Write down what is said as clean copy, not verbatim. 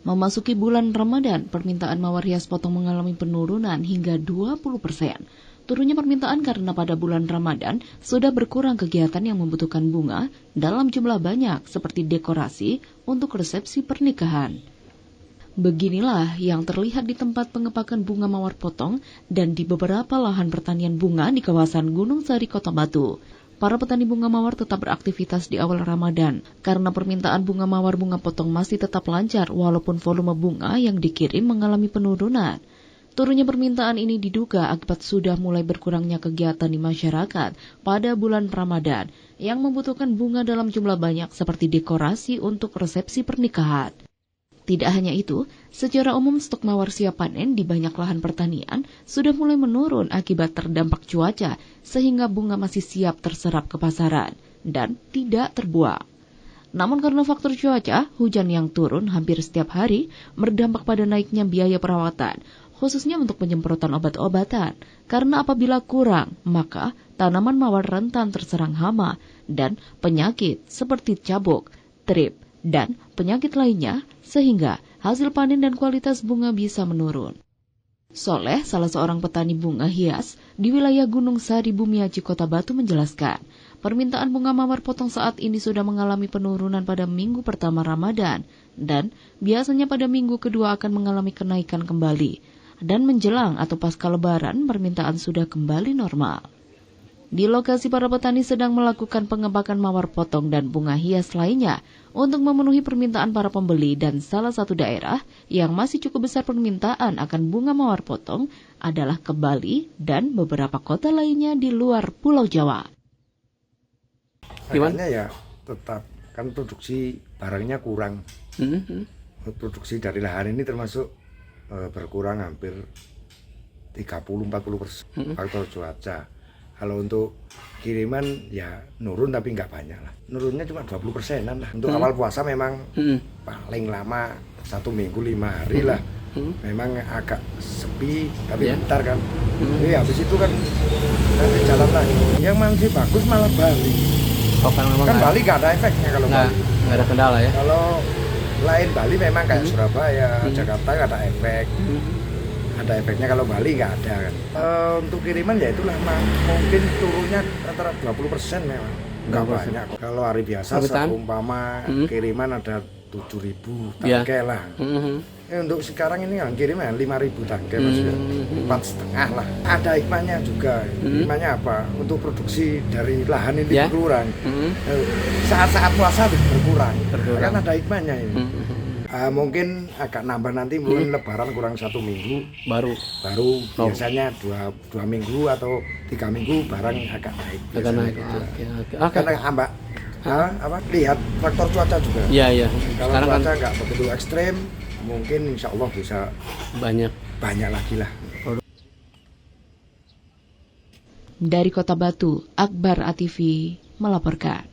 Memasuki bulan Ramadan, permintaan mawar hias potong mengalami penurunan hingga 20%. Turunnya permintaan karena pada bulan Ramadan sudah berkurang kegiatan yang membutuhkan bunga dalam jumlah banyak seperti dekorasi untuk resepsi pernikahan. Beginilah yang terlihat di tempat pengepakan bunga mawar potong dan di beberapa lahan pertanian bunga di kawasan Gunung Sari, Kota Batu. Para petani bunga mawar tetap beraktivitas di awal Ramadan karena permintaan bunga mawar bunga potong masih tetap lancar walaupun volume bunga yang dikirim mengalami penurunan. Turunnya permintaan ini diduga akibat sudah mulai berkurangnya kegiatan di masyarakat pada bulan Ramadan yang membutuhkan bunga dalam jumlah banyak seperti dekorasi untuk resepsi pernikahan. Tidak hanya itu, secara umum stok mawar siap panen di banyak lahan pertanian sudah mulai menurun akibat terdampak cuaca sehingga bunga masih siap terserap ke pasaran dan tidak terbuang. Namun karena faktor cuaca, hujan yang turun hampir setiap hari berdampak pada naiknya biaya perawatan, khususnya untuk penyemprotan obat-obatan. Karena apabila kurang, maka tanaman mawar rentan terserang hama dan penyakit seperti cabuk, trip, dan penyakit lainnya, sehingga hasil panen dan kualitas bunga bisa menurun. Soleh, salah seorang petani bunga hias di wilayah Gunung Sari, Bumiaji, Kota Batu menjelaskan, permintaan bunga mawar potong saat ini sudah mengalami penurunan pada minggu pertama Ramadan, dan biasanya pada minggu kedua akan mengalami kenaikan kembali. Dan menjelang atau pasca Lebaran, permintaan sudah kembali normal. Di lokasi para petani sedang melakukan pengepakan mawar potong dan bunga hias lainnya untuk memenuhi permintaan para pembeli dan salah satu daerah yang masih cukup besar permintaan akan bunga mawar potong adalah ke Bali dan beberapa kota lainnya di luar Pulau Jawa. Gimana ya, tetap kan produksi barangnya kurang. Produksi dari lahan ini termasuk berkurang hampir 30-40% faktor cuaca. Kalau untuk kiriman ya nurun tapi nggak banyak lah. Nurunnya cuma 20%-an lah. Untuk awal puasa memang paling lama 1 minggu 5 hari lah. Memang agak sepi tapi bentar kan. Jadi habis itu kan nanti jalan lagi. Yang masih bagus malah Bali. Kan Bali nggak ada efeknya kalau Bali. Nggak ada kendala ya. Kalau lain Bali memang kayak Surabaya, Jakarta nggak ada efek. Ada efeknya, kalau Bali nggak ada kan. Untuk kiriman ya itulah mungkin turunnya antara 20% memang. Nggak banyak. Kalau hari biasa seumpama kiriman ada 7.000 tangkai lah. Untuk sekarang ini yang kiriman 5.000 tangkai maksudnya 4,5 lah. Ada hikmahnya juga. Hikmahnya apa? Untuk produksi dari lahan ini berkurang. Saat-saat puasa berkurang. Kan ada hikmahnya ini. Mungkin agak nambah nanti, mungkin Lebaran kurang 1 minggu baru biasanya 2 minggu atau 3 minggu barang agak naik. Gitu. Karena lihat faktor cuaca juga. Iya. Kalau sekarang cuaca nggak begitu ekstrim, mungkin insya Allah bisa banyak lagi lah. Dari Kota Batu, Akbar ATV melaporkan.